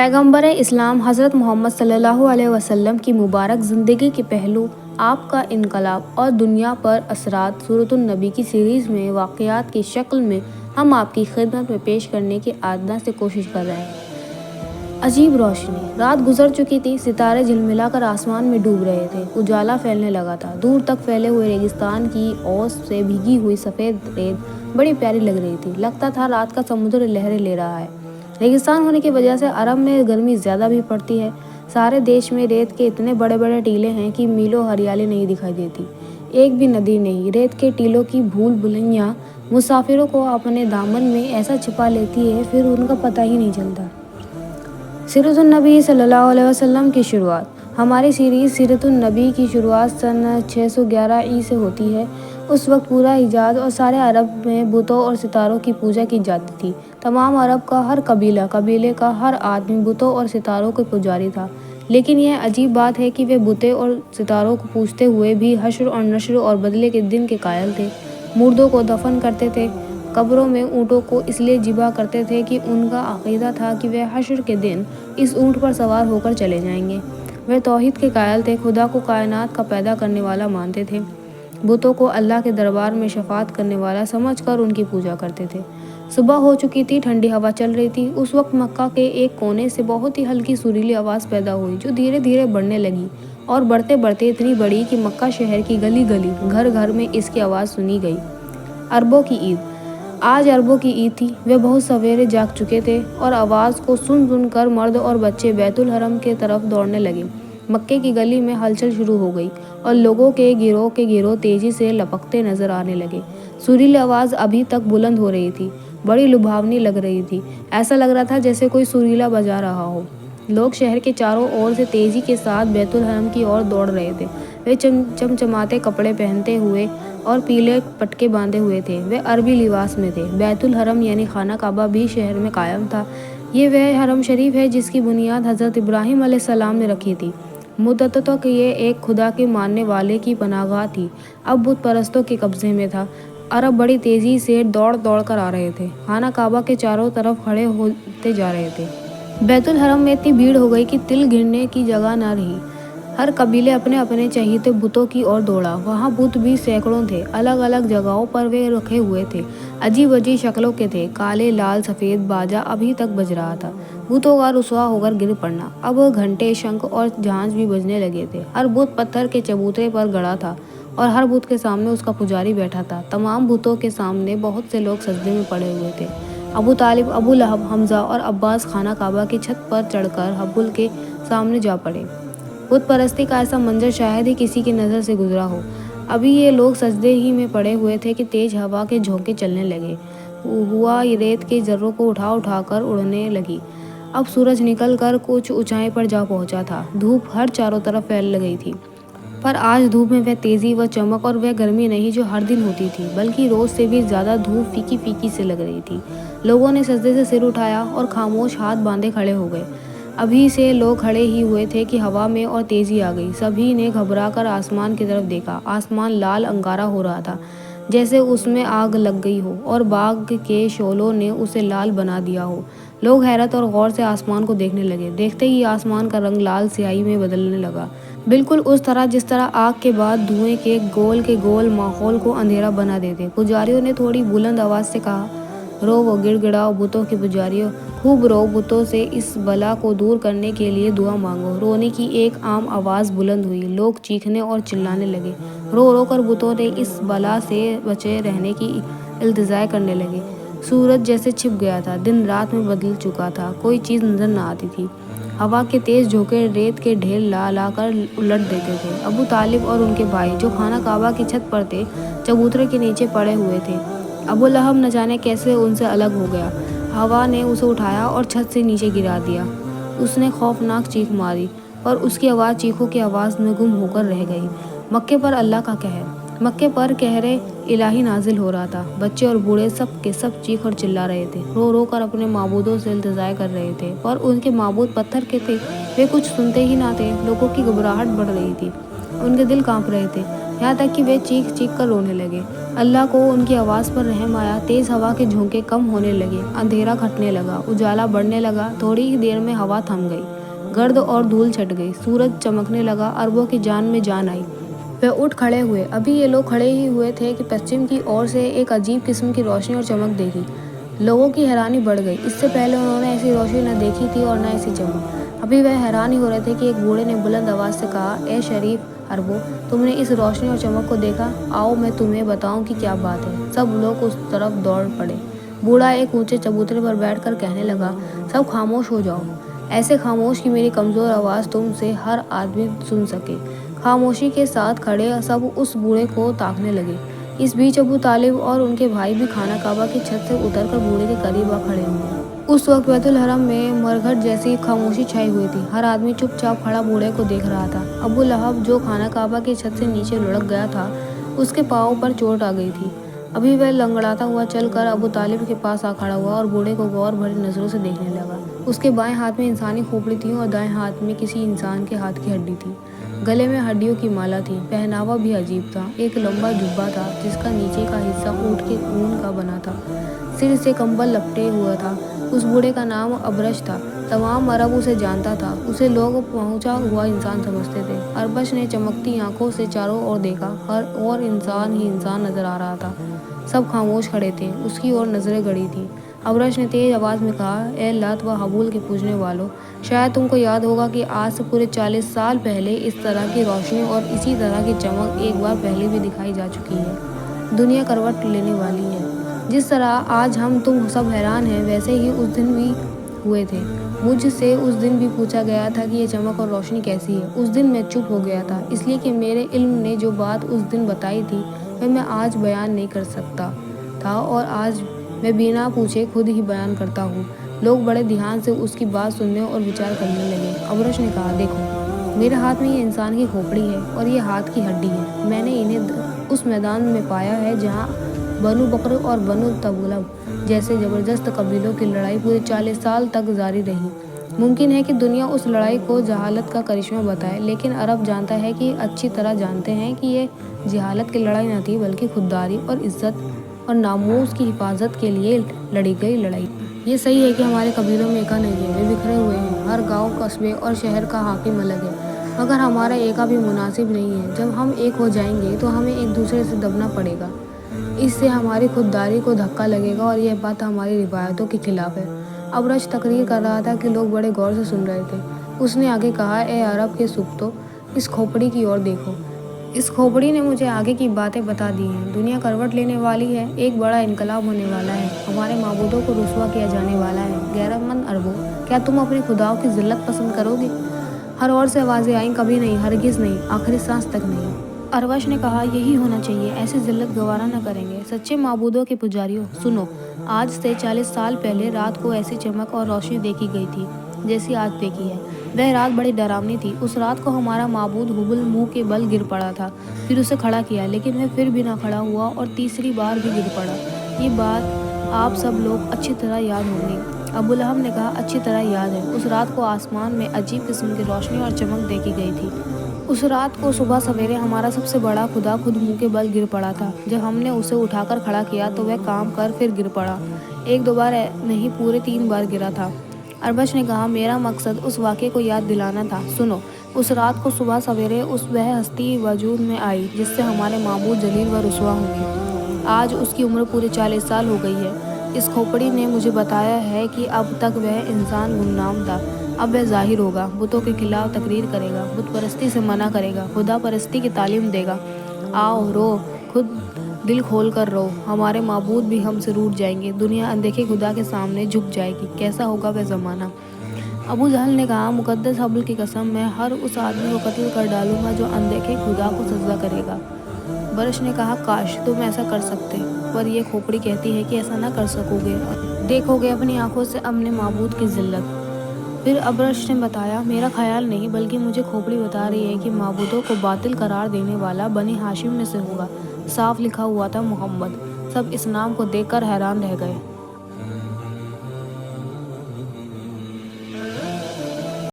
पैगंबर इस्लाम हज़रत मोहम्मद सल्लल्लाहु अलैहि वसल्लम की मुबारक ज़िंदगी के पहलू, आपका इनकलाब और दुनिया पर असरात सूरतुन नबी की सीरीज़ में वाक़यात की शक्ल में हम आपकी खिदमत में पेश करने की आदना से कोशिश कर रहे हैं। अजीब रोशनी, रात गुजर चुकी थी, सितारे झिलमिलाकर आसमान में डूब रहे थे, उजाला फैलने लगा था। दूर तक फैले हुए रेगिस्तान की ओस से भीगी हुई सफ़ेद रेत बड़ी प्यारी लग रही थी। लगता था रात का समुद्र लहरें ले रहा है। रेगिस्तान होने की वजह से अरब में गर्मी ज़्यादा भी पड़ती है। सारे देश में रेत के इतने बड़े बड़े टीले हैं कि मीलों हरियाली नहीं दिखाई देती, एक भी नदी नहीं। रेत के टीलों की भूल भुलैया मुसाफिरों को अपने दामन में ऐसा छिपा लेती है, फिर उनका पता ही नहीं चलता। सीरतुन नबी सल्लल्लाहु अलैहि वसल्लम की शुरुआत। हमारी सीरीज़ सीरतुन नबी की शुरुआत सन 611 ई से होती है। उस वक्त पूरा हिजाज और सारे अरब में बुतों और सितारों की पूजा की जाती थी। तमाम अरब का हर कबीले का हर आदमी बुतों और सितारों के पुजारी था। लेकिन यह अजीब बात है कि वे बुतों और सितारों को पूजते हुए भी हश्र और नश्र और बदले के दिन के कायल थे। मुर्दों को दफन करते थे, कब्रों में ऊँटों को इसलिए ज़िबा करते थे कि उनका अक़ीदा था कि वे हश्र के दिन इस ऊँट पर सवार होकर चले जाएंगे। वे तौहीद के कायल थे, खुदा को कायनात का पैदा करने वाला मानते थे। बुतों को अल्लाह के दरबार में शफात करने वाला समझकर उनकी पूजा करते थे। सुबह हो चुकी थी, ठंडी हवा चल रही थी। उस वक्त मक्का के एक कोने से बहुत ही हल्की सुरीली आवाज़ पैदा हुई, जो धीरे धीरे बढ़ने लगी और बढ़ते बढ़ते इतनी बड़ी कि मक्का शहर की गली गली, घर घर में इसकी आवाज़ सुनी गई। अरबों की ईद। आज अरबों की ईद थी। वे बहुत सवेरे जाग चुके थे और आवाज़ को सुन कर मर्द और बच्चे बैतुल हरम के तरफ दौड़ने लगे। मक्के की गली में हलचल शुरू हो गई और लोगों के गिरोह तेजी से लपकते नजर आने लगे। सुरीली आवाज़ अभी तक बुलंद हो रही थी, बड़ी लुभावनी लग रही थी। ऐसा लग रहा था जैसे कोई सुरीला बजा रहा हो। लोग शहर के चारों ओर से तेजी के साथ बैतुल हरम की ओर दौड़ रहे थे। वे चमचमाते कपड़े पहनते हुए और पीले पटके बांधे हुए थे। वे अरबी लिबास में थे। बैतुल हरम यानी खाना काबा भी शहर में कायम था। ये वह हरम शरीफ है जिसकी बुनियाद हज़रत इब्राहीम अलैहिस्सलाम ने रखी थी। मुद्दतों तक ये एक खुदा के मानने वाले की पनाहगाह थी, अब बुत परस्तों के कब्जे में था। अरब बड़ी तेजी से दौड़ कर आ रहे थे, खाना काबा के चारों तरफ खड़े होते जा रहे थे। बैतुल हरम में इतनी भीड़ हो गई कि तिल गिनने की जगह न रही। हर कबीले अपने अपने चहीते बुतों की ओर दौड़ा। वहाँ बुत भी सैकड़ों थे, अलग अलग जगहों पर वे रखे हुए थे। अजीब अजीब शक्लों के थे, काले लाल सफ़ेद। बाजा अभी तक बज रहा था। बुतों का रुसवा होकर गिर पड़ना। अब घंटे, शंख और झांझ भी बजने लगे थे। हर बुत पत्थर के चबूतरे पर गड़ा था और हर बुत के सामने उसका पुजारी बैठा था। तमाम बुतों के सामने बहुत से लोग सजदे में पड़े हुए थे। अबू तालिब, अबू लहब, हमजा और अब्बास खाना काबा की छत पर चढ़कर हब्बुल के सामने जा पड़े। बुत परस्ती का ऐसा मंजर शायद ही किसी की नज़र से गुजरा हो। अभी ये लोग सजदे ही में पड़े हुए थे कि तेज हवा के झोंके चलने लगे। हुआ रेत के जर्रों को उठा कर उड़ने लगी। अब सूरज निकल कर कुछ ऊंचाई पर जा पहुंचा था। धूप हर चारों तरफ फैल गई थी, पर आज धूप में वह तेज़ी, व चमक और वह गर्मी नहीं जो हर दिन होती थी, बल्कि रोज़ से भी ज़्यादा धूप फीकी फीकी से लग रही थी। लोगों ने सजदे से सिर उठाया और खामोश हाथ बांधे खड़े हो गए। अभी से लोग खड़े ही हुए थे कि हवा में और तेज़ी आ गई। सभी ने घबरा कर आसमान की तरफ देखा। आसमान लाल अंगारा हो रहा था, जैसे उसमें आग लग गई हो और बाग के शोलों ने उसे लाल बना दिया हो। लोग हैरत और गौर से आसमान को देखने लगे। देखते ही आसमान का रंग लाल स्याही में बदलने लगा, बिल्कुल उस तरह जिस तरह आग के बाद धुएं के गोल माहौल को अंधेरा बना देते। पुजारियों ने थोड़ी बुलंद आवाज़ से कहा, रो गिड़गिड़ाओ बुतों के पुजारियों, खूब रो, बुतों से इस बला को दूर करने के लिए दुआ मांगो। रोने की एक आम आवाज़ बुलंद हुई। लोग चीखने और चिल्लाने लगे। रो कर बुतों ने इस बला से बचे रहने की इल्तिजा करने लगे। सूरज जैसे छिप गया था, दिन रात में बदल चुका था, कोई चीज़ नजर न आती थी। हवा के तेज झोंके रेत के ढेर ला कर उलट देते थे। अबू तालिब और उनके भाई, जो खाना काबा की छत पर थे, चबूतरे के नीचे पड़े हुए थे। अबू लहब न जाने कैसे उनसे अलग हो गया। हवा ने उसे उठाया और छत से नीचे गिरा दिया। उसने खौफनाक चीख मारी, पर उसकी आवाज़ चीखों की आवाज़ में गुम होकर रह गई। मक्के पर अल्लाह का कहर। मक्के पर कहरे इलाही नाजिल हो रहा था। बच्चे और बूढ़े सब के सब चीख और चिल्ला रहे थे, रो कर अपने माबूदों से इल्तिजा कर रहे थे, पर उनके माबूद पत्थर के थे। वे कुछ सुनते ही ना थे। लोगों की घबराहट बढ़ रही थी, उनके दिल कांप रहे थे। यहाँ तक कि वे चीख चीख कर रोने लगे। अल्लाह को उनकी आवाज़ पर रहम आया। तेज़ हवा के झोंके कम होने लगे, अंधेरा घटने लगा, उजाला बढ़ने लगा। थोड़ी ही देर में हवा थम गई, गर्द और धूल छट गई, सूरज चमकने लगा। अरबों की जान में जान आई। वे उठ खड़े हुए। अभी ये लोग खड़े ही हुए थे कि पश्चिम की ओर से एक अजीब किस्म की रोशनी और चमक देखी। लोगों की हैरानी बढ़ गई। इससे पहले उन्होंने ऐसी रोशनी न देखी थी और न ऐसी चमक। अभी वह हैरान ही हो रहे थे कि एक बूढ़े ने बुलंद आवाज़ से कहा, ए शरीफ अरबो, तुमने इस रोशनी और चमक को देखा? आओ मैं तुम्हें बताऊं कि क्या बात है। सब लोग उस तरफ दौड़ पड़े। बूढ़ा एक ऊंचे चबूतरे पर बैठकर कहने लगा, सब खामोश हो जाओ, ऐसे खामोश कि मेरी कमज़ोर आवाज़ तुमसे हर आदमी सुन सके। खामोशी के साथ खड़े सब उस बूढ़े को ताकने लगे। इस बीच अबू तालिब और उनके भाई भी खाना काबा की छत से उतरकर बूढ़े के करीब आ खड़े हुए। उस वक्त बैतुल हरम में मरघट जैसी खामोशी छाई हुई थी। हर आदमी चुपचाप खड़ा बूढ़े को देख रहा था। अबू लहब, जो खाना काबा की छत से नीचे लुढ़क गया था, उसके पाँव पर चोट आ गई थी। अभी वह लंगड़ाता हुआ चलकर अबू तालिब के पास आ खड़ा हुआ और बूढ़े को गौर भरी नजरों से देखने लगा। उसके बाएं हाथ में इंसानी खोपड़ी थी और दाएं हाथ में किसी इंसान के हाथ की हड्डी थी। गले में हड्डियों की माला थी। पहनावा भी अजीब था। एक लंबा जुब्बा था जिसका नीचे का हिस्सा ऊँट के ऊन का बना था। सिर से कंबल लपटे हुआ था। उस बूढ़े का नाम अबरश था। तमाम अरब उसे जानता था। उसे लोग पहुंचा हुआ इंसान समझते थे। अरबश ने चमकती आंखों से चारों ओर देखा। हर और इंसान ही इंसान नजर आ रहा था। सब खामोश खड़े थे। उसकी ओर नजरें गड़ी थी। अबरश ने तेज आवाज़ में कहा, ए लात व हबूल के पूजने वालों, शायद तुमको याद होगा कि आज से पूरे 40 साल पहले इस तरह की रोशनी और इसी तरह की चमक एक बार पहले भी दिखाई जा चुकी है। दुनिया करवट लेने वाली है। जिस तरह आज हम तुम सब हैरान हैं, वैसे ही उस दिन भी हुए थे। मुझसे उस दिन भी पूछा गया था कि ये चमक और रोशनी कैसी है। उस दिन मैं चुप हो गया था, इसलिए कि मेरे इल्म ने जो बात उस दिन बताई थी वह मैं आज बयान नहीं कर सकता था, और आज मैं बिना पूछे खुद ही बयान करता हूँ। लोग बड़े ध्यान से उसकी बात सुनने और विचार करने लगे। अबरश ने कहा, देखो, मेरे हाथ में ये इंसान की खोपड़ी है और ये हाथ की हड्डी है। मैंने इन्हें उस मैदान में पाया है जहाँ बनु बकर और बनु तगलब जैसे ज़बरदस्त कबीलों की लड़ाई पूरे 40 साल तक जारी रही। मुमकिन है कि दुनिया उस लड़ाई को जहालत का करिश्मा बताए, लेकिन अरब जानता है कि अच्छी तरह जानते हैं कि ये जहालत की लड़ाई न थी, बल्कि खुददारी और इज्जत और नामूस की हिफाजत के लिए लड़ी गई लड़ाई। ये सही है कि हमारे कबीलों में एका नहीं है, वे बिखरे हुए हैं। हर गांव, कस्बे और शहर का हाकिम अलग है, मगर हमारा एका भी मुनासिब नहीं है। जब हम एक हो जाएंगे तो हमें एक दूसरे से दबना पड़ेगा। इससे हमारी खुददारी को धक्का लगेगा और यह बात हमारी रिवायतों के खिलाफ है। अबरश तकरीर कर रहा था कि लोग बड़े गौर से सुन रहे थे। उसने आगे कहा, ए अरब के सुख्तो, इस खोपड़ी की ओर देखो। इस खोपड़ी ने मुझे आगे की बातें बता दी हैं। दुनिया करवट लेने वाली है। एक बड़ा इनकलाब होने वाला है। हमारे माबूदों को रुसवा किया जाने वाला है। गैरतमंद अरबों, क्या तुम अपने खुदाओं की जिल्लत पसंद करोगे? हर ओर से आवाज़ें आईं, कभी नहीं, हरगिज़ नहीं, आखिरी सांस तक नहीं। अरबश ने कहा, यही होना चाहिए, ऐसी जिल्लत गवारा न करेंगे। सच्चे माबूदों के पुजारियों, सुनो, आज से 40 साल पहले रात को ऐसी चमक और रोशनी देखी गई थी जैसी आज देखी है। वह रात बड़ी डरावनी थी। उस रात को हमारा माबूद हुबल मुंह के बल गिर पड़ा था। फिर उसे खड़ा किया, लेकिन वह फिर भी ना खड़ा हुआ और तीसरी बार भी गिर पड़ा। ये बात आप सब लोग अच्छी तरह याद होंगी। अबू लहब ने कहा, अच्छी तरह याद है। उस रात को आसमान में अजीब किस्म की रोशनी और चमक देखी गई थी। उस रात को सुबह सवेरे हमारा सबसे बड़ा खुदा खुद मुंह के बल गिर पड़ा था। जब हमने उसे उठाकर खड़ा किया तो वह काम कर फिर गिर पड़ा। एक दो बार नहीं, पूरे 3 बार गिरा था। अरबश ने कहा, मेरा मकसद उस वाक़े को याद दिलाना था। सुनो, उस रात को सुबह सवेरे वह हस्ती वजूद में आई जिससे हमारे माबूद जलील व रुसवा होंगे। आज उसकी उम्र पूरे 40 साल हो गई है। इस खोपड़ी ने मुझे बताया है कि अब तक वह इंसान गुमनाम था। अब वह जाहिर होगा, बुतों के खिलाफ तकरीर करेगा, बुत परस्ती से मना करेगा, खुदा परस्ती की तालीम देगा। आओ रो, खुद दिल खोल कर रो। हमारे माबूद भी हमसे रूठ जाएंगे। दुनिया अनदेखे खुदा के सामने झुक जाएगी। कैसा होगा वह ज़माना? अबू जहल ने कहा, मुकद्दस हबल की कसम, मैं हर उस आदमी को कत्ल कर डालूंगा जो अनदेखे खुदा को सजदा करेगा। बरश ने कहा, काश तुम ऐसा कर सकते, पर यह खोपड़ी कहती है कि ऐसा ना कर सकोगे। देखोगे अपनी आंखों से अपने माबूद की जिल्लत। फिर अबरश ने बताया, मेरा ख्याल नहीं, बल्कि मुझे खोपड़ी बता रही है कि माबूदों को बातिल करार देने वाला बनी हाशिम में से होगा। साफ लिखा हुआ था मोहम्मद। सब इस नाम को देखकर हैरान रह गए।